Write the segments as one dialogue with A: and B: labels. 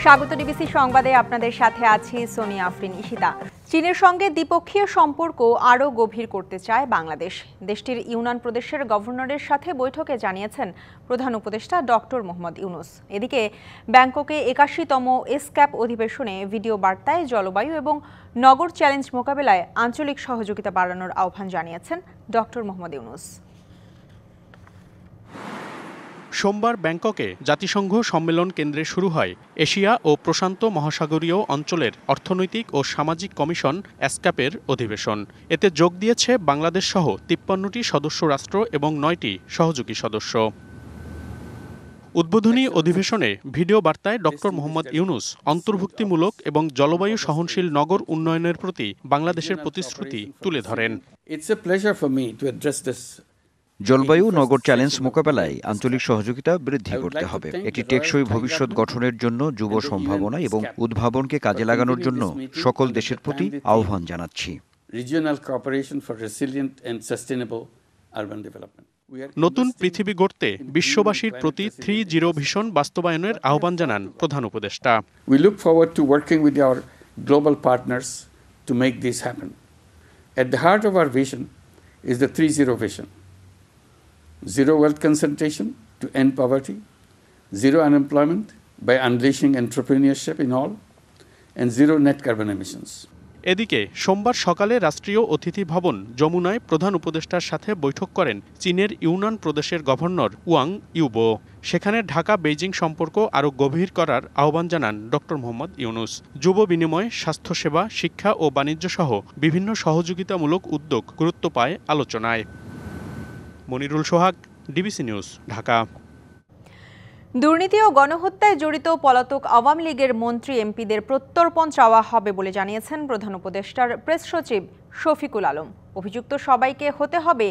A: স্বাগত ডিবিসি সংবাদে আপনাদের সাথে আছি সোনিয়া আফরিন ঈশিতা। চীনের সঙ্গে দ্বিপক্ষীয় সম্পর্ক আরও গভীর করতে চায় বাংলাদেশ। দেশটির ইউনান প্রদেশের গভর্নরের সাথে বৈঠকে জানিয়েছেন প্রধান উপদেষ্টা ডক্টর মোহাম্মদ ইউনুস। এদিকে ব্যাংককে ৮১তম এসক্যাপ অধিবেশনে ভিডিও বার্তায় জলবায়ু এবং নগর চ্যালেঞ্জ মোকাবেলায় আঞ্চলিক সহযোগিতা বাড়ানোর আহ্বান জানিয়েছেন ডক্টর মোহাম্মদ ইউনুস।
B: সোমবার ব্যাংককে জাতিসংঘ সম্মেলন কেন্দ্রে শুরু হয় এশিয়া ও প্রশান্ত মহাসাগরীয় অঞ্চলের অর্থনৈতিক ও সামাজিক কমিশন এসক্যাপের অধিবেশন। এতে যোগ দিয়েছে বাংলাদেশ সহ ৫৩টি সদস্য রাষ্ট্র এবং ৯টি সহযোগী সদস্য। উদ্বোধনী অধিবেশনে ভিডিও বার্তায় ডক্টর মোহাম্মদ ইউনুস অন্তর্ভুক্তিমূলক এবং জলবায়ু সহনশীল নগর উন্নয়নের প্রতি বাংলাদেশের প্রতিশ্রুতি তুলে ধরেন।
C: জলবায়ু নগর চ্যালেঞ্জ মোকাবেলায় আঞ্চলিক সহযোগিতা বৃদ্ধি করতে হবে। এটি টেকসই ভবিষ্যৎ গঠনের জন্য যুব সম্ভাবনা এবং উদ্ভাবনকে কাজে লাগানোর জন্য সকল দেশের প্রতি আহ্বান জানাচ্ছি।
B: নতুন পৃথিবী গড়তে বিশ্ববাসীর প্রতি ৩-0 ভিশন বাস্তবায়নের আহ্বান জানান প্রধান উপদেষ্টা।
D: We look forward to working with our global partners to make this happen. At the heart of our vision is the 3-0 vision. Zero wealth concentration to end poverty, zero unemployment by unleashing entrepreneurship in all, and zero net carbon emissions.
B: এদিকে সোমবার সকালে রাষ্ট্রীয় অতিথি ভবন যমুনায় প্রধান উপদেষ্টার সাথে বৈঠক করেন চীনের ইউনান প্রদেশের গভর্নর ওয়াং ইউবো। সেখানে ঢাকা বেইজিং সম্পর্ক আরও গভীর করার আহ্বান জানান ডক্টর মোহাম্মদ ইউনুস। যুব বিনিময়, স্বাস্থ্যসেবা, শিক্ষা ও বাণিজ্য সহ বিভিন্ন সহযোগিতামূলক উদ্যোগ গুরুত্ব পায় আলোচনায়। Monirul Sohag, DBC news, Dhaka.
A: দুর্নীতি ও গণহত্যায় জড়িত পলাতক আওয়ামী লীগের মন্ত্রী এমপিদের প্রত্যর্পণ চাওয়া হবে বলে জানিয়েছেন প্রধান উপদেষ্টার প্রেস সচিব শফিকুল আলম। অভিযুক্ত সবাইকে হতে হবে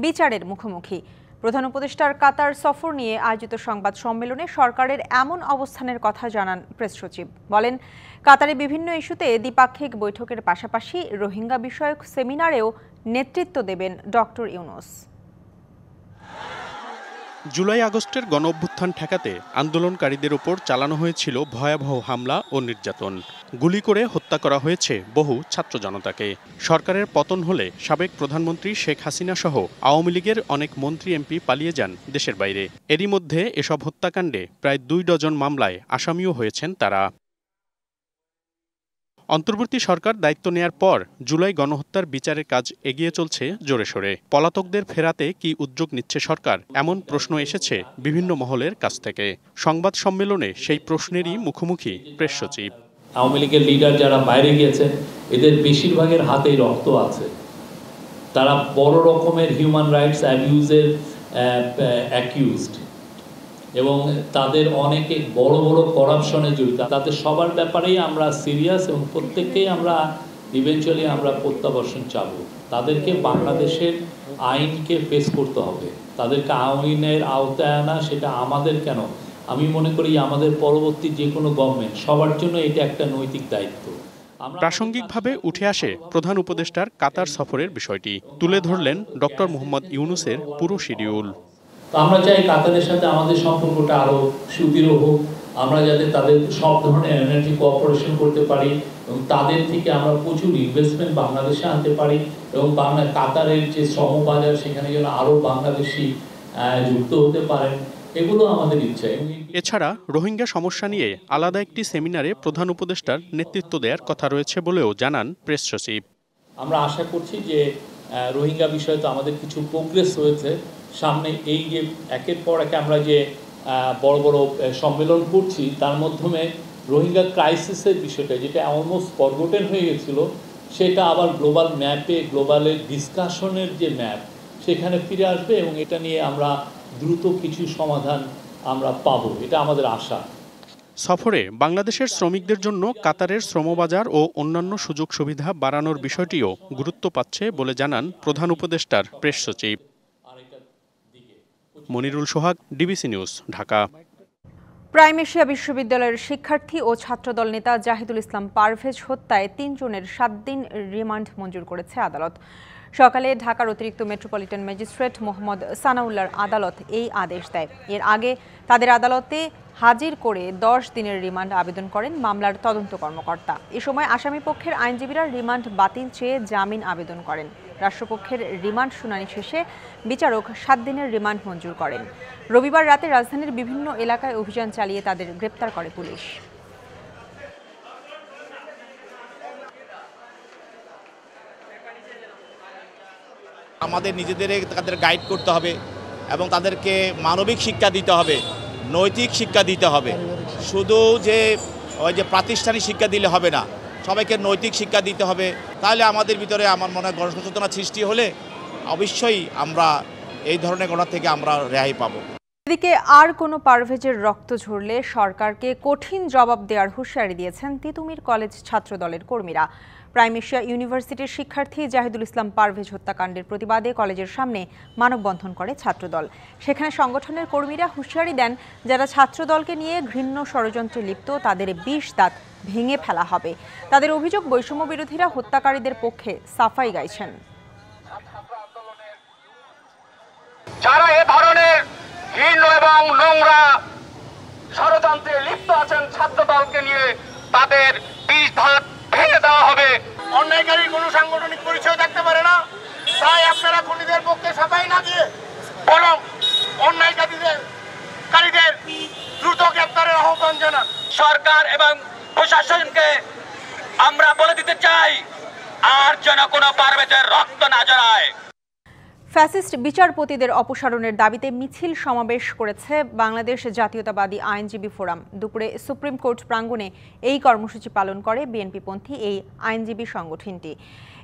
A: বিচারের মুখোমুখি। প্রধান উপদেষ্টার কাতার সফর নিয়ে আয়োজিত সংবাদ সম্মেলনে সরকারের এমন অবস্থানের কথা জানান প্রেস সচিব। বলেন, কাতারে বিভিন্ন ইস্যুতে দ্বিপাক্ষিক বৈঠকের পাশাপাশি রোহিঙ্গা বিষয়ক সেমিনারেও নেতৃত্ব দেবেন ডক্টর ইউনুস।
B: জুলাই আগস্টের গণঅভ্যুত্থান ঠেকাতে আন্দোলনকারীদের উপর চালানো হয়েছিল ভয়াবহ হামলা ও নির্যাতন। গুলি করে হত্যা করা হয়েছে বহু ছাত্র জনতাকে। সরকারের পতন হলে সাবেক প্রধানমন্ত্রী শেখ হাসিনা সহ আওয়ামী লীগের অনেক মন্ত্রী এমপি পালিয়ে যান দেশের বাইরে। এরই মধ্যে এসব হত্যাকাণ্ডে প্রায় ২ ডজন মামলায় আসামিও হয়েছেন তারা। অন্তর্বর্তী সরকার দায়িত্ব নেয়ার পর জুলাই গণহত্যার বিচারের কাজ এগিয়ে চলছে জোরে সোরে। পলাতকদের ফেরাতে কি উদ্যোগ নিচ্ছে সরকার, এমন প্রশ্ন এসেছে বিভিন্ন মহলের কাছ থেকে। সংবাদ সম্মেলনে সেই প্রশ্নেরই মুখোমুখি প্রেস সচিব।
E: আওয়ামী লীগের লিডার যারা বাইরে গিয়েছেন, এদের বেশিরভাগের হাতেই রক্ত আছে। তারা বড় রকমের হিউম্যান রাইটস অ্যাবিউজের অ্যাকিউজড এবং তাদের অনেকে বড় বড় করাপশনে জড়িত। তাদের সবার ব্যাপারেই আমরা সিরিয়াস এবং প্রত্যেককেই আমরা ইভেনচুয়ালি আমরা প্রত্যাবর্তন চাব। তাদেরকে বাংলাদেশের আইনকে ফেস করতে হবে। তাদেরকে আইনের আওতায় আনা, সেটা আমাদের কেন, আমি মনে করি আমাদের পরবর্তী যে কোনো গভর্নমেন্ট সবার জন্য এটা একটা নৈতিক দায়িত্ব।
B: প্রাসঙ্গিকভাবে উঠে আসে প্রধান উপদেষ্টার কাতার সফরের বিষয়টি। তুলে ধরলেন ডক্টর মোহাম্মদ ইউনুসের পুরো শিডিউল।
E: তো আমরা চাই কাতারের সাথে আমাদের সম্পর্কটা আরও সুদৃঢ় হোক। আমরা যাতে তাদের সব ধরনের এনার্জি কোঅপারেশন করতে পারি এবং তাদের থেকে আমরা প্রচুর ইনভেস্টমেন্ট বাংলাদেশে আনতে পারি এবং কাতারের যে শ্রমবাজার সেখানে যেন আরও বাংলাদেশি যুক্ত হতে পারেন, এগুলো আমাদের ইচ্ছা।
B: এছাড়া রোহিঙ্গা সমস্যা নিয়ে আলাদা একটি সেমিনারে প্রধান উপদেষ্টার নেতৃত্ব দেওয়ার কথা রয়েছে বলেও জানান প্রেস সচিব।
E: আমরা আশা করছি যে রোহিঙ্গা বিষয়ে তো আমাদের কিছু প্রোগ্রেস হয়েছে। সামনে এই যে একের পর এক আমরা যে বড় বড় সম্মেলন করছি, তার মাধ্যমে রোহিঙ্গা ক্রাইসিসের বিষয়টা যেটা অলমোস্ট ফরগটেন হয়ে গেছিলো, সেটা আবার গ্লোবাল ম্যাপে, গ্লোবালের ডিসকাশনের যে ম্যাপ, সেখানে ফিরে আসবে এবং এটা নিয়ে আমরা দ্রুত কিছু সমাধান আমরা পাবো, এটা আমাদের আশা।
B: সফরে বাংলাদেশের শ্রমিকদের জন্য কাতারের শ্রমবাজার ও অন্যান্য সুযোগ সুবিধা বাড়ানোর বিষয়টিও গুরুত্ব পাচ্ছে বলে জানান প্রধান উপদেষ্টার প্রেস সচিব। Monirul Sohag, DBC news, Dhaka.
A: Prime Asia বিশ্ববিদ্যালয়ের শিক্ষার্থী ও ছাত্রদল নেতা জাহিদুল ইসলাম পারভেজ হত্যায় ৩ জনের ৭ দিন রিমান্ড মঞ্জুর করেছে আদালত। সকালে ঢাকার অতিরিক্ত মেট্রোপলিটন ম্যাজিস্ট্রেট মোহাম্মদ সানাউল্লাহর আদালত এই আদেশ দেয়। এর আগে তাদের আদালতে হাজির করে 10 দিনের রিমান্ড আবেদন করেন মামলার তদন্ত কর্মকর্তা। এ সময় আসামি পক্ষের আইনজীবীরা রিমান্ড বাতিল চেয়ে জামিন আবেদন করেন। রাষ্ট্রপক্ষের রিমান্ড শুনানি শেষে বিচারক 7 দিনের রিমান্ড মঞ্জুর করেন। রবিবার রাতে রাজধানীর বিভিন্ন এলাকায় অভিযান চালিয়ে তাদের গ্রেপ্তার করে পুলিশ।
F: আমাদের নিজেদের তাদের গাইড করতে হবে এবং তাদেরকে মানবিক শিক্ষা দিতে হবে, নৈতিক শিক্ষা দিতে হবে। শুধু যে প্রাতিষ্ঠানিক শিক্ষা দিলে হবে না, সবাইকে নৈতিক শিক্ষা দিতে হবে। তাহলে আমাদের ভিতরে আমার মনে হয় গণসচেতনতা সৃষ্টি হলে অবশ্যই আমরা এই ধরনের ঘটনা থেকে আমরা রেহাই পাবো।
A: এদিকে আর কোনো পারভেজের রক্ত ঝরলে সরকারকে কঠিন জবাব দেওয়ার হুঁশিয়ারি দিয়েছেন তিতুমির কলেজ ছাত্রদলের কর্মীরা। প্রাইম এশিয়া ইউনিভার্সিটির শিক্ষার্থী জাহিদুল ইসলাম পারভেজ হত্যাকাণ্ডের প্রতিবাদে কলেজের সামনে মানববন্ধন করে ছাত্রদল। সেখানে সংগঠনের কর্মীরা হুঁশিয়ারি দেন, যারা ছাত্রদলকে নিয়ে ঘৃণ্য ষড়যন্ত্রে লিপ্ত তাদের 20 দাঁত ভেঙে ফেলা হবে। তাদের অভিযোগ, বৈষম্য বিরোধীরা হত্যাকারীদের পক্ষে সাফাই গাইছেন।
G: যারা এ ধরনের ঘৃণ্য এবং নোংরা ষড়যন্ত্রে লিপ্ত আছেন ছাত্রদলকে নিয়ে, তাদের 20 দাঁত ভেঙে দেওয়া হবে। অন্যায়কারীর কোনো সাংগঠনিক পরিচয় থাকতে পারে না, তাই আপনারা খুনিদের পক্ষে সাফাই না দিয়ে বরং অন্যায়কারীদের দ্রুত গ্রেপ্তারের আহ্বান জানান। সরকার এবং প্রশাসনকে আমরা বলে দিতে চাই, আর যেন কোনো পারভেজের রক্ত না ঝরায়।
A: ফ্যাসিস্ট বিচারপতিদের অপসারণের দাবিতে মিছিল সমাবেশ করেছে বাংলাদেশ জাতীয়তাবাদী আইনজীবী ফোরাম। দুপুরে সুপ্রিম কোর্ট প্রাঙ্গণে এই কর্মসূচি পালন করে বিএনপিপন্থী এই আইনজীবী সংগঠনটি।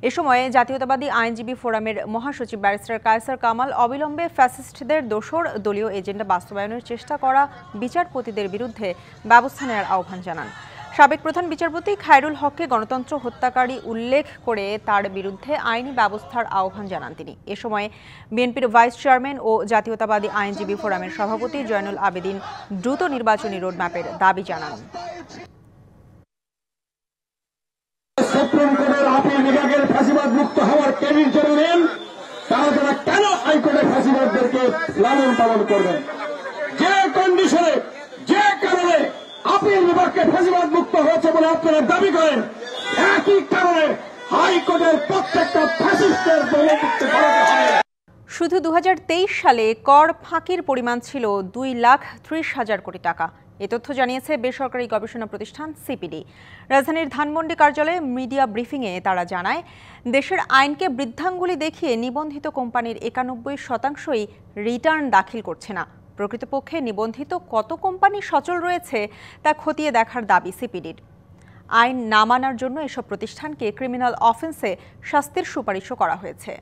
A: এ সময় জাতীয়তাবাদী আইনজীবী ফোরামের মহাসচিব ব্যারিস্টার কায়সার কামাল অবিলম্বে ফ্যাসিস্টদের দোসর দলীয় এজেন্ডা বাস্তবায়নের চেষ্টা করা বিচারপতিদের বিরুদ্ধে ব্যবস্থা নেওয়ার আহ্বান জানান। সাবেক প্রধান বিচারপতি খায়রুল হককে গণতন্ত্র হত্যাকারী উল্লেখ করে তার বিরুদ্ধে আইনি ব্যবস্থার আহ্বান জানান তিনি। এ সময় বিএনপির ভাইস চেয়ারম্যান ও জাতীয়তাবাদী আইনজীবী ফোরামের সভাপতি জয়নুল আবেদিন দ্রুত নির্বাচনী রোডম্যাপের দাবি জানান।
H: সুপ্রিম কোর্টের আপিল বিভাগের ফ্যাসিবাদ মুক্ত হওয়ার কেবিল জরুরি, তারা কেন হাইকোর্টের ফ্যাসিবাদদেরকে লালন পালন করবেন? যে কন্ডিশনে, যে কারণে আপিল বিভাগকে ফ্যাসিবাদ মুক্ত হয়েছে বলে আপনারা দাবি করেন, একই কারণে হাইকোর্টের প্রত্যেকটা ফ্যাসিস্টের দলমুক্ত করাতে হবে।
A: শুধু 2023 সালে কর ফাঁকির পরিমাণ ছিল 2,30,000 কোটি টাকা। এ তথ্য জানিয়েছে বেসরকারি গবেষণা প্রতিষ্ঠান সিপিডি। রাজধানীর ধানমন্ডি কার্যালয়ে মিডিয়া ব্রিফিংয়ে তারা জানায়, দেশের আইনকে বৃদ্ধাঙ্গুলি দেখিয়ে নিবন্ধিত কোম্পানির 91%ই রিটার্ন দাখিল করছে না। প্রকৃতপক্ষে নিবন্ধিত কত কোম্পানি সচল রয়েছে তা খতিয়ে দেখার দাবি সিপিডির। আইন না মানার জন্য এসব প্রতিষ্ঠানকে ক্রিমিনাল অফেন্সে শাস্তির সুপারিশও করা হয়েছে।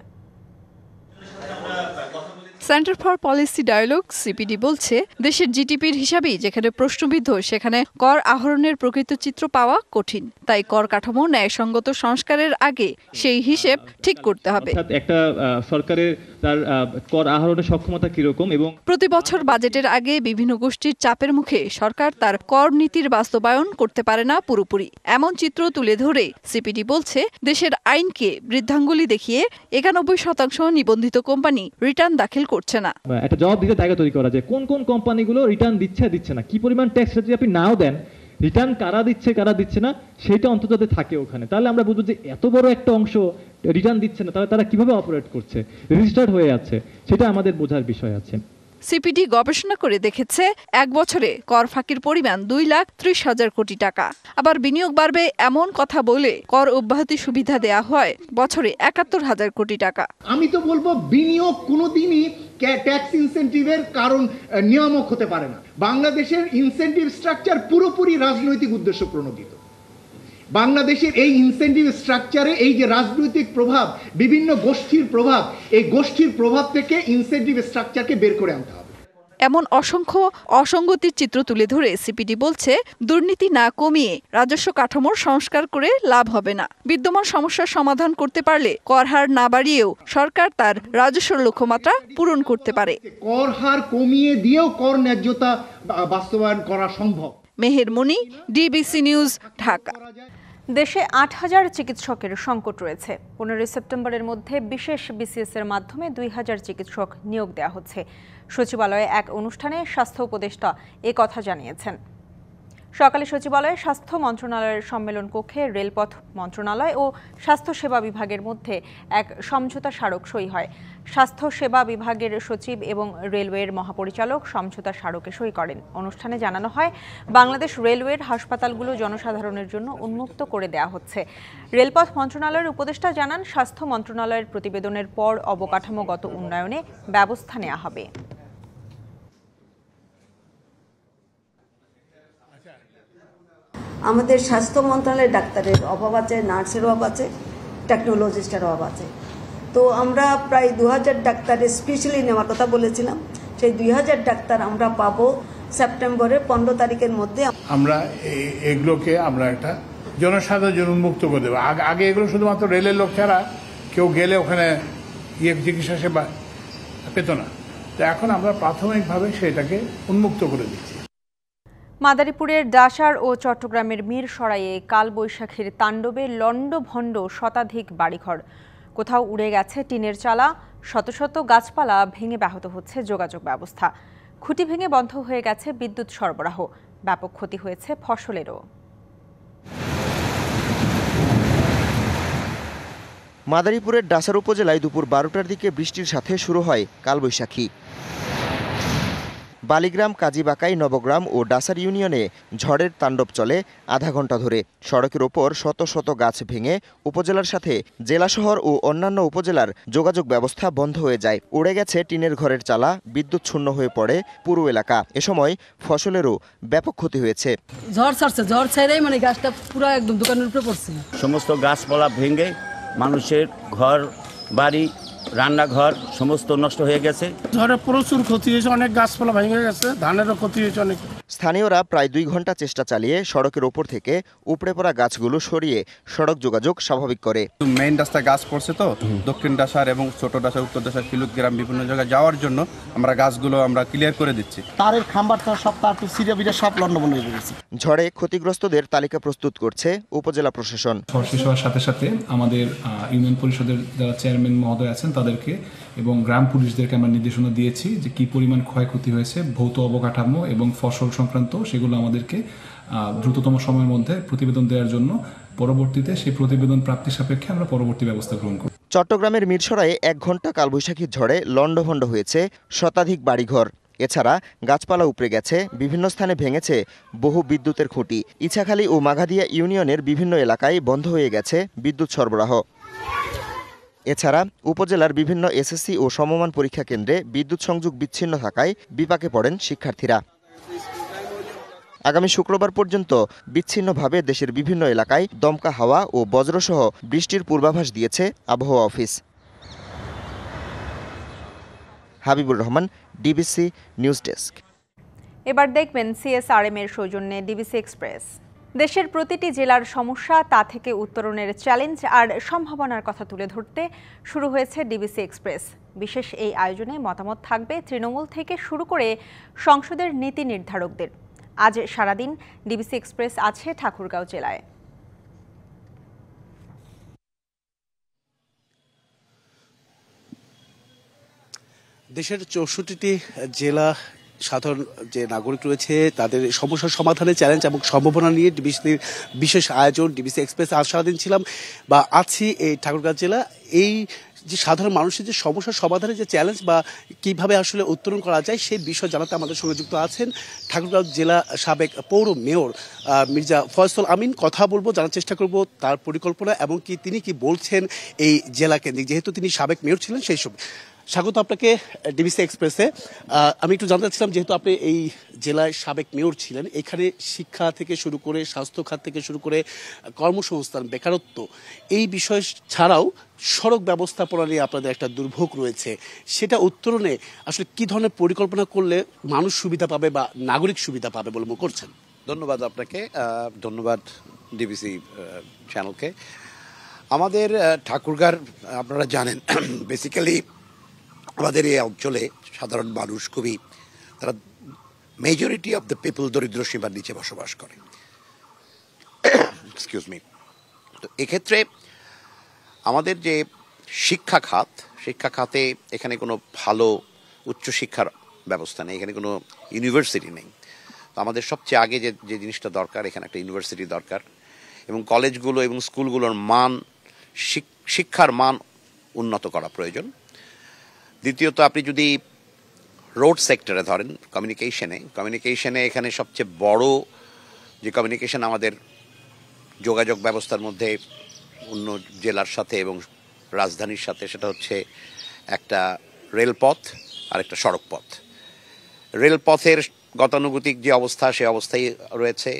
I: Centre for policy dialogue CPD বলছে, দেশের জিডিপির হিসাবেই যেখানে প্রশ্নবিদ্ধ সেখানে কর আহরণের প্রকৃত চিত্র পাওয়া কঠিন। তাই কর কাঠামো ন্যায়সঙ্গত সংস্কারের আগে সেই হিসেব ঠিক করতে হবে।
J: একটা সরকারের তার কর আহরণের সক্ষমতা কিরকম এবং
I: প্রতি বছর বাজেটের আগে বিভিন্ন গোষ্ঠীর চাপের মুখে সরকার তার কর নীতির বাস্তবায়ন করতে পারে না পুরোপুরি। এমন চিত্র তুলে ধরে সিপিডি বলছে, দেশের আইনকে বৃদ্ধাঙ্গুলি দেখিয়ে 91% নিবন্ধিত কোম্পানি রিটার্ন দাখিল করছে না।
J: একটা জবাব দিতে জায়গা তৈরি করা যায়, কোন কোন কোম্পানিগুলো রিটার্ন দিচ্ছে না, কি পরিমাণ ট্যাক্স যদি আপনি নাও দেন, রিটার্ন কারা দিচ্ছে না সেটা অন্তত যাতে থাকে ওখানে, তাহলে আমরা বুঝবো যে এত বড় একটা অংশ রিটার্ন দিচ্ছে না, তাহলে তারা কিভাবে অপারেট করছে, রেজিস্টার্ড হয়ে আছে, সেটা আমাদের বোঝার বিষয় আছে।
I: সিপিডি গবেষণা করে দেখেছে, এক বছরে কর ফাঁকির পরিমাণ 2,30,000 কোটি টাকা। আবার বিনিয়োগ বাড়বে এমন কথা বলে কর অব্যাহতি সুবিধা দেয়া হয় বছরে 71,000 কোটি টাকা।
K: আমি তো বলবো, বিনিয়োগ কোনোদিনই ট্যাক্স ইনসেন্টিভের কারণ নিয়ামক হতে পারে না। বাংলাদেশের ইনসেন্টিভ স্ট্রাকচার পুরোপুরি রাজনৈতিক উদ্দেশ্য প্রণোদিত। বাংলাদেশের এই ইনসেন্টিভ স্ট্রাকচারে এই যে রাজনৈতিক প্রভাব, বিভিন্ন গোষ্ঠীর প্রভাব, এই গোষ্ঠীর প্রভাব থেকে ইনসেন্টিভ স্ট্রাকচারকে বের করে আনতে হবে।
I: এমন অসংখ্য অসঙ্গতির চিত্র তুলে ধরে সিপিডি বলছে, দুর্নীতি না কমিয়ে রাজস্ব কাঠামোর সংস্কার করে লাভ হবে না। বিদ্যমান সমস্যার সমাধান করতে পারলে কর হার না বাড়িয়েও সরকার তার রাজস্ব লক্ষ্যমাত্রা পূরণ করতে পারে।
K: কর হার কমিয়ে দিয়েও কর ন্যায্যতা বাস্তবায়ন করা সম্ভব।
I: মেহের মনি, ডিবিসি নিউজ, ঢাকা।
A: দেশে ৮,০০০ চিকিৎসকের সংকট রয়েছে। ১৫ সেপ্টেম্বরের মধ্যে বিশেষ বিসিএস এর মাধ্যমে ২,০০০ চিকিৎসক নিয়োগ দেওয়া হচ্ছে। সচিবালয়ে এক অনুষ্ঠানে স্বাস্থ্য উপদেষ্টা কথা জানিয়েছেন। সকালে সচিবালয়ে স্বাস্থ্য মন্ত্রণালয়ের সম্মেলন কক্ষে রেলপথ মন্ত্রণালয় ও স্বাস্থ্য সেবা বিভাগের মধ্যে এক সমঝোতা স্মারক সই হয়। স্বাস্থ্য সেবা বিভাগের সচিব এবং রেলওয়ের মহাপরিচালক সমঝোতা স্মারকে সই করেন। অনুষ্ঠানে জানানো হয়, বাংলাদেশ রেলওয়ের হাসপাতালগুলো জনসাধারণের জন্য উন্মুক্ত করে দেওয়া হচ্ছে। রেলপথ মন্ত্রণালয়ের উপদেষ্টা জানান, স্বাস্থ্য মন্ত্রণালয়ের প্রতিবেদনের পর অবকাঠামোগত উন্নয়নে ব্যবস্থা নেওয়া হবে।
L: আমাদের স্বাস্থ্য মন্ত্রণালয়ের ডাক্তারের অভাব আছে, নার্সের অভাব আছে, টেকনোলজিস্টের অভাব আছে। তো আমরা প্রায় ২,০০০ ডাক্তারের স্পেশালি নেওয়ার কথা বলেছিলাম। সেই ২,০০০ ডাক্তার আমরা পাবো সেপ্টেম্বরের ১৫ তারিখের মধ্যে।
M: আমরা এগুলোকে আমরা একটা জনসাধারণের জন্য উন্মুক্ত করে দেবো। আগে এগুলো শুধুমাত্র রেলের লোক ছাড়া কেউ গেলে ওখানে চিকিৎসা সেবা পেত না। তো এখন আমরা প্রাথমিকভাবে সেটাকে উন্মুক্ত করে দিচ্ছি।
A: মাদারীপুরের ডাসার ও চট্টগ্রামের মিরসরাইয়ে কালবৈশাখীর তাণ্ডবে লণ্ডভণ্ড শতাধিক বাড়িঘর। কোথাও উড়ে গেছে টিনের চালা, শত শত গাছপালা ভেঙে ব্যাহত হচ্ছে যোগাযোগ ব্যবস্থা। খুঁটি ভেঙে বন্ধ হয়ে গেছে বিদ্যুৎ সরবরাহ। ব্যাপক ক্ষতি হয়েছে ফসলেরও।
N: মাদারীপুরের ডাসার উপজেলায় দুপুর ১২টার দিকে বৃষ্টির সাথে শুরু হয় কালবৈশাখী। বালিগ্রাম, কাজীবাকাই, নবগ্রাম ও ডাসার ইউনিয়নে ঝড়ের তাণ্ডব চলে আধা ঘন্টা ধরে। সড়কের ওপর শত শত গাছ ভেঙে উপজেলার সাথে জেলা শহর ও অন্যান্য উপজেলার যোগাযোগ ব্যবস্থা বন্ধ হয়ে যায়। উড়ে গেছে টিনের ঘরের চালা, বিদ্যুৎ শূন্য হয়ে পড়ে পুরো এলাকা। এ সময় ফসলেরও ব্যাপক ক্ষতি হয়েছে।
O: ঝড় ছাড়ছে, ঝড় ছেড়েই মানে গাছটা পুরো একদম দোকানের উপরে পড়ছে। সমস্ত গাছপালা ভেঙে মানুষের ঘর বাড়ি, রান্নাঘর সমস্ত নষ্ট হয়ে গেছে। ঝড়ে প্রচুর ক্ষতি হয়েছে, অনেক গাছপালা ভেঙে গেছে, ধানেরও ক্ষতি হয়েছে অনেক।
N: স্থানীয়রা প্রায় ২ ঘন্টা চেষ্টা চালিয়ে সড়কের ওপর থেকে উপড়ে পড়া গাছগুলো সরিয়ে সড়ক যোগাযোগ স্বাভাবিক করে।
P: মেইন রাস্তায় গাছ পড়ছে, তো দক্ষিণ ডাসার এবং ছোট ডাসা, উত্তর ডাসা, কিলুতগ্রাম বিভিন্ন জায়গায় যাওয়ার জন্য আমরা গাছগুলো আমরা ক্লিয়ার করে দিচ্ছি। তারের খাম্বারটা সব তার সিরিয়া বিটা সব লন্ডভন্ড হয়ে গেছে।
N: ঝড়ে ক্ষতিগ্রস্তদের তালিকা প্রস্তুত করছে উপজেলা প্রশাসন।
Q: ঝড় শেষ হওয়ার সাথে সাথে আমাদের ইউনিয়ন পরিষদের যারা চেয়ারম্যান মহোদয় আছেন তাদেরকে এবং গ্রাম পুলিশদেরকে আমরা নির্দেশনা দিয়েছি যে কি পরিমাণ ক্ষয়ক্ষতি হয়েছে, ভৌত অবকাঠামো এবং ফসল সংক্রান্ত, সেগুলো আমাদেরকে দ্রুততম সময়ের মধ্যে প্রতিবেদন দেওয়ার জন্য পরবর্তীতে সেই প্রতিবেদন প্রাপ্তির সাপেক্ষে আমরা পরবর্তী ব্যবস্থা গ্রহণ করব।
N: চট্টগ্রামের মিরসরাইয়ে ১ ঘন্টা কালবৈশাখীর ঝড়ে লণ্ডভণ্ড হয়েছে শতাধিক বাড়িঘর। এছাড়া গাছপালা উপড়ে গেছে, বিভিন্ন স্থানে ভেঙেছে বহু বিদ্যুতের খুঁটি। ইছাখালী ও মাঘাদিয়া ইউনিয়নের বিভিন্ন এলাকায় বন্ধ হয়ে গেছে বিদ্যুৎ সরবরাহ। এছাড়া উপজেলার বিভিন্ন এসএসসি ও সমমান পরীক্ষা কেন্দ্রে বিদ্যুৎ সংযোগ বিচ্ছিন্ন থাকায় বিপাকে পড়েন শিক্ষার্থীরা। আগামী শুক্রবার পর্যন্ত বিচ্ছিন্নভাবে দেশের বিভিন্ন এলাকায় দমকা হাওয়া ও বজ্রসহ বৃষ্টির পূর্বাভাস দিয়েছে আবহাওয়া office. Habibur Rahman, DBC news desk.
A: এবার দেখবেন সিএসআরএম এর সৌজন্যে ডিবিসি এক্সপ্রেস। দেশের প্রতিটি জেলার সমস্যা, তা থেকে উত্তরণের চ্যালেঞ্জ আর সম্ভাবনার কথা তুলে ধরতে শুরু হয়েছে ডিবিসি এক্সপ্রেস। বিশেষ এই আয়োজনে মতামত থাকবে তৃণমূল থেকে শুরু করে সংসদের নীতি নির্ধারকদের। আজ সারাদিন ডিবিসি এক্সপ্রেস আছে ঠাকুরগাঁও জেলায়।
R: দেশের ৬৪টি জেলা সাধারণ যে নাগরিক রয়েছে তাদের সমস্যার সমাধানের চ্যালেঞ্জ এবং সম্ভাবনা নিয়ে ডিবিসির বিশেষ আয়োজন ডিবিসি এক্সপ্রেস। আজ সারাদিন ছিলাম বা আছি এই ঠাকুরগাঁও জেলা। এই যে সাধারণ মানুষের যে সমস্যার সমাধানের যে চ্যালেঞ্জ বা কিভাবে আসলে উত্তরণ করা যায় সেই বিষয় জানাতে আমাদের সঙ্গে যুক্ত আছেন ঠাকুরগাঁও জেলা সাবেক পৌর মেয়র মির্জা ফয়সল আমিন। কথা বলবো, জানার চেষ্টা করব তার পরিকল্পনা এবং কি তিনি কি বলছেন এই জেলা কেন্দ্রিক, যেহেতু তিনি সাবেক মেয়র ছিলেন সেই সব। স্বাগত আপনাকে ডিবিসি এক্সপ্রেসে। আমি একটু জানতে চাচ্ছিলাম, যেহেতু আপনি এই জেলায় সাবেক মেয়র ছিলেন, এখানে শিক্ষা থেকে শুরু করে স্বাস্থ্য খাত থেকে শুরু করে কর্মসংস্থান, বেকারত্ব, এই বিষয় ছাড়াও সড়ক ব্যবস্থাপনা নিয়ে আপনাদের একটা দুর্ভোগ রয়েছে। সেটা উত্তরণে আসলে কি ধরনের পরিকল্পনা করলে মানুষ সুবিধা পাবে বা নাগরিক সুবিধা পাবে বলে মনে করছেন?
S: ধন্যবাদ আপনাকে, ধন্যবাদ ডিবিসি চ্যানেলকে। আমাদের ঠাকুরগাঁও আপনারা জানেন বেসিক্যালি আমাদের এই অঞ্চলে সাধারণ মানুষ খুবই, তারা মেজরিটি অফ দ্য পিপল দরিদ্র সীমার নিচে বসবাস করে। Excuse me. তো এক্ষেত্রে আমাদের যে শিক্ষা খাতে এখানে কোনো ভালো উচ্চশিক্ষার ব্যবস্থা নেই, এখানে কোনো ইউনিভার্সিটি নেই। তো আমাদের সবচেয়ে আগে যে জিনিসটা দরকার, এখানে একটা ইউনিভার্সিটি দরকার এবং কলেজগুলো এবং স্কুলগুলোর মান, শিক্ষার মান উন্নত করা প্রয়োজন। দ্বিতীয়ত আপনি যদি রোড সেক্টরে ধরেন, কমিউনিকেশনে এখানে সবচেয়ে বড় যে কমিউনিকেশন আমাদের যোগাযোগ ব্যবস্থার মধ্যে অন্য জেলার সাথে এবং রাজধানীর সাথে, সেটা হচ্ছে একটা রেলপথ আর একটা সড়ক পথ। রেলপথের গতানুগতিক যে অবস্থা, সে অবস্থায় রয়েছে,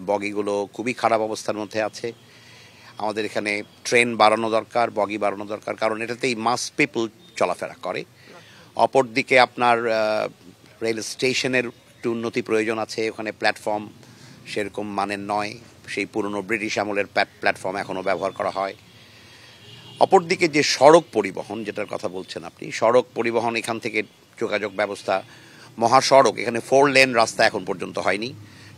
S: বগিগুলো খুবই খারাপ অবস্থার মধ্যে আছে। আমাদের এখানে ট্রেন বাড়ানো দরকার, বগি বাড়ানো দরকার, কারণ এটাতেই মাস পিপল চলাফেরা করে। অপরদিকে আপনার রেল স্টেশনের একটু উন্নতি প্রয়োজন আছে, ওখানে প্ল্যাটফর্ম সেরকম মানের নয়, সেই পুরনো ব্রিটিশ আমলের প্ল্যাটফর্ম এখনও ব্যবহার করা হয়। অপরদিকে যে সড়ক পরিবহন যেটার কথা বলছেন আপনি, সড়ক পরিবহন, এখান থেকে যোগাযোগ ব্যবস্থা, মহাসড়ক, এখানে 4 লেন রাস্তা এখন পর্যন্ত হয়নি,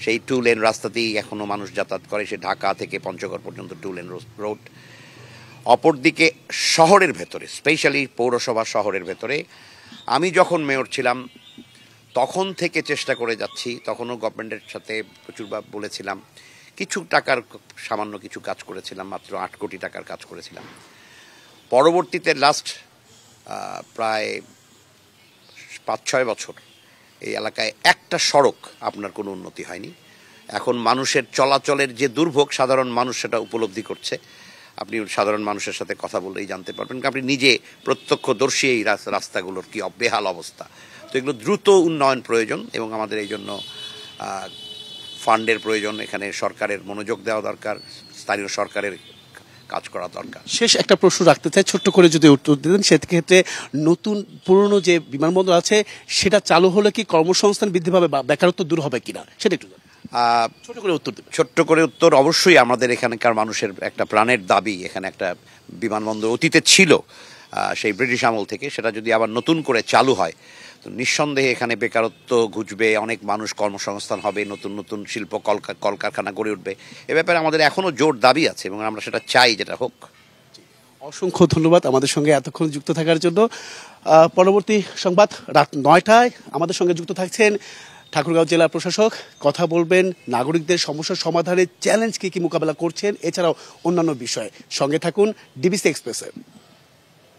S: সেই 2 লেন রাস্তাতেই এখনও মানুষ যাতায়াত করে, সে ঢাকা থেকে পঞ্চগড় পর্যন্ত 2 লেন রোড। অপরদিকে শহরের ভেতরে, স্পেশালি পৌরসভা শহরের ভেতরে, আমি যখন মেয়র ছিলাম তখন থেকে চেষ্টা করে যাচ্ছি, তখনও গভর্নমেন্টের সাথে প্রচুরবার বলেছিলাম, কিছু টাকার সামান্য কিছু কাজ করেছিলাম, মাত্র 8 কোটি টাকার কাজ করেছিলাম। পরবর্তীতে লাস্ট প্রায় 5-6 বছর এই এলাকায় একটা সড়ক আপনার কোনো উন্নতি হয়নি। এখন মানুষের চলাচলের যে দুর্ভোগ, সাধারণ মানুষ সেটা উপলব্ধি করছে। আপনি সাধারণ মানুষের সাথে কথা বললেই জানতে পারবেন, আপনি নিজে প্রত্যক্ষদর্শী এই রাস্তাগুলোর কি বেহাল অবস্থা। তো এগুলো দ্রুত উন্নয়ন প্রয়োজন এবং আমাদের এই জন্য ফান্ডের প্রয়োজন, এখানে সরকারের মনোযোগ দেওয়া দরকার, স্থানীয় সরকারের কাজ করা দরকার।
R: শেষ একটা প্রশ্ন রাখতে চাই, ছোট্ট করে যদি উত্তর দিতেন। সেক্ষেত্রে নতুন পুরনো যে বিমানবন্দর আছে সেটা চালু হলে কি কর্মসংস্থান বৃদ্ধি পাবে বা বেকারত্ব দূর হবে কিনা, সেটা একটু
S: ছোট্ট করে উত্তর, অবশ্যই আমাদের এখানকার মানুষের একটা প্রাণের দাবি, এখানে একটা বিমানবন্দর অতীতে ছিল সেই ব্রিটিশ আমল থেকে, সেটা যদি আবার নতুন করে চালু হয় তো নিঃসন্দেহে এখানে বেকারত্ব ঘুচবে, অনেক মানুষ কর্মসংস্থান হবে, নতুন নতুন শিল্প কলকারখানা গড়ে উঠবে। এ ব্যাপারে আমাদের এখনও জোর দাবি আছে এবং আমরা সেটা চাই যেটা হোক।
R: অসংখ্য ধন্যবাদ আমাদের সঙ্গে এতক্ষণ যুক্ত থাকার জন্য। পরবর্তী সংবাদ রাত 9টায় আমাদের সঙ্গে যুক্ত থাকছেন ঠাকুরগাঁও জেলা প্রশাসক, কথা বলবেন নাগরিকদের সমস্যার সমাধানের চ্যালেঞ্জ কি মোকাবেলা করছেন, এছাড়াও অন্যান্য বিষয়ে। সঙ্গে থাকুন ডিবিসি এক্সপ্রেসে।